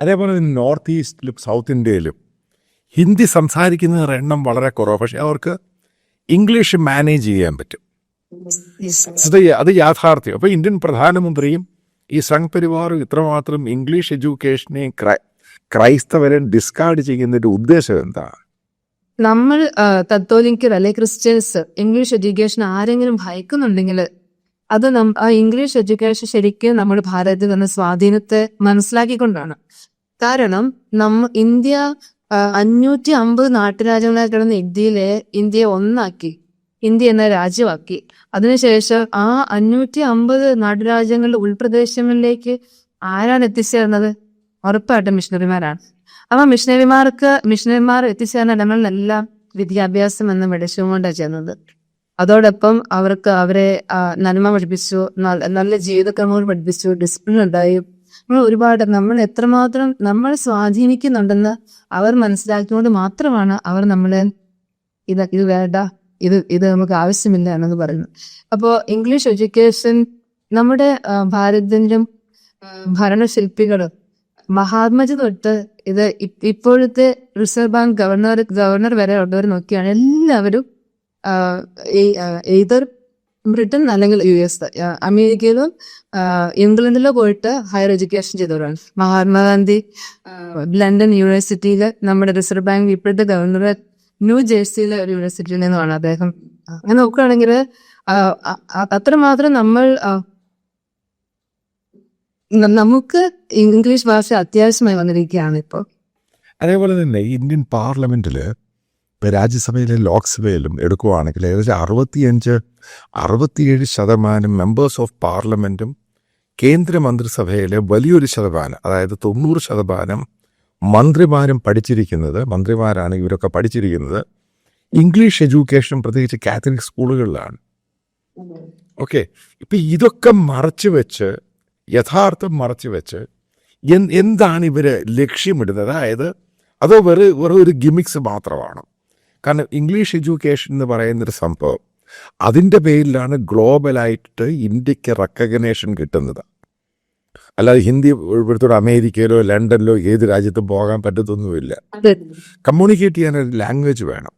അതേപോലെ north ഈസ്റ്റിലും south ഇന്ത്യയിലും ഹിന്ദി സംസാരിക്കുന്നവരുടെ എണ്ണം വളരെ കുറവ്, പക്ഷെ അവർക്ക് ഇംഗ്ലീഷ് മാനേജ് ചെയ്യാൻ പറ്റും. അത് യാഥാർത്ഥ്യം. അപ്പോൾ ഇന്ത്യൻ പ്രധാനമന്ത്രിയും ഈ സംഘ് പരിവാറും ഇത്രമാത്രം ഇംഗ്ലീഷ് എഡ്യൂക്കേഷനെയും ക്രൈസ്തവരെ ഡിസ്കാർഡ് ചെയ്യുന്നതിൻ്റെ ഉദ്ദേശം എന്താണ്? നമ്മൾ കത്തോലിക്കർ അല്ലെ ക്രിസ്ത്യൻസ് ഇംഗ്ലീഷ് എഡ്യൂക്കേഷൻ ആരെങ്കിലും ഭയക്കുന്നുണ്ടെങ്കിൽ അത് ആ ഇംഗ്ലീഷ് എഡ്യൂക്കേഷൻ ശരിക്കും നമ്മുടെ ഭാരതത്തിൽ നിന്ന് സ്വാധീനത്തെ മനസ്സിലാക്കിക്കൊണ്ടാണ്. കാരണം ഇന്ത്യ 550 നാട്ടുരാജ്യങ്ങളായി കിടന്ന ഇന്ത്യയെ ഒന്നാക്കി, ഇന്ത്യ എന്ന രാജ്യമാക്കി. അതിനുശേഷം ആ 550 നാട്ടുരാജ്യങ്ങളുടെ ഉൾപ്രദേശങ്ങളിലേക്ക് ആരാണ് എത്തിച്ചേർന്നത്? ഉറപ്പായിട്ടും മിഷണറിമാരാണ്. അപ്പൊ മിഷണറിമാർ എത്തിച്ചേർന്ന ഇടങ്ങളിലെല്ലാം വിദ്യാഭ്യാസം എന്ന വെളിച്ചം കൊണ്ടാണ് ചെയ്യുന്നത്. അതോടൊപ്പം അവരെ നന്മ പഠിപ്പിച്ചു, നല്ല ജീവിതക്രമങ്ങൾ പഠിപ്പിച്ചു, ഡിസിപ്ലിൻ ഉണ്ടായി. നമ്മൾ എത്രമാത്രം നമ്മൾ സ്വാധീനിക്കുന്നുണ്ടെന്ന് അവർ മനസ്സിലാക്കിക്കൊണ്ട് മാത്രമാണ് അവർ നമ്മളെ ഇത് വേണ്ട, ഇത് നമുക്ക് ആവശ്യമില്ല എന്നത് പറയുന്നത്. അപ്പോൾ ഇംഗ്ലീഷ് എഡ്യൂക്കേഷൻ നമ്മുടെ ഭാരതത്തിലും ഭരണശില്പികളും മഹാത്മജി തൊട്ട് ഇത് ഇപ്പോഴത്തെ റിസർവ് ബാങ്ക് ഗവർണർ വരെ ഉള്ളവർ നോക്കിയാണ് എല്ലാവരും either ബ്രിട്ടൻ അല്ലെങ്കിൽ US, അമേരിക്കയിലോ ഇംഗ്ലണ്ടിലോ പോയിട്ട് ഹയർ എഡ്യൂക്കേഷൻ ചെയ്തവരാണ്. മഹാത്മാഗാന്ധി ലണ്ടൻ യൂണിവേഴ്സിറ്റിയിലെ നമ്മുടെ റിസർവ് ബാങ്ക് ഇപ്പോഴത്തെ ഗവർണർ ന്യൂ ജേഴ്സിയിലെ ഒരു യൂണിവേഴ്സിറ്റിയിൽ നിന്നുമാണ് അദ്ദേഹം. അങ്ങനെ നോക്കുകയാണെങ്കിൽ അത്രമാത്രം നമുക്ക് ഇംഗ്ലീഷ് ഭാഷ അത്യാവശ്യമായി വന്നിരിക്കുകയാണ് ഇപ്പോൾ. അതേപോലെ തന്നെ ഇന്ത്യൻ പാർലമെന്റിൽ രാജ്യസഭയിലെ ലോക്സഭയിലും എടുക്കുകയാണെങ്കിൽ ഏകദേശം 65-67% മെമ്പേഴ്സ് ഓഫ് പാർലമെൻറ്റും കേന്ദ്രമന്ത്രിസഭയിലെ വലിയൊരു ശതമാനം, അതായത് 90% മന്ത്രിമാരാണ് ഇവരൊക്കെ പഠിച്ചിരിക്കുന്നത് ഇംഗ്ലീഷ് എഡ്യൂക്കേഷൻ, പ്രത്യേകിച്ച് കാത്തലിക് സ്കൂളുകളിലാണ്. ഓക്കെ, ഇപ്പം ഇതൊക്കെ യഥാർത്ഥം മറച്ചു വെച്ച് എന്താണ് ഇവർ ലക്ഷ്യമിടുന്നത്? അതായത് അതോ വെറും ഒരു ഗിമിക്സ് മാത്രമാണ്? കാരണം ഇംഗ്ലീഷ് എഡ്യൂക്കേഷൻ എന്ന് പറയുന്നൊരു സംഭവം, അതിൻ്റെ പേരിലാണ് ഗ്ലോബലായിട്ട് ഇന്ത്യക്ക് റെക്കഗ്നേഷൻ കിട്ടുന്നത്. അല്ലാതെ ഹിന്ദി ഇവിടുത്തെ അമേരിക്കയിലോ ലണ്ടനിലോ ഏത് രാജ്യത്തും പോകാൻ പറ്റത്തൊന്നുമില്ല. കമ്മ്യൂണിക്കേറ്റ് ചെയ്യാനൊരു ലാംഗ്വേജ് വേണം.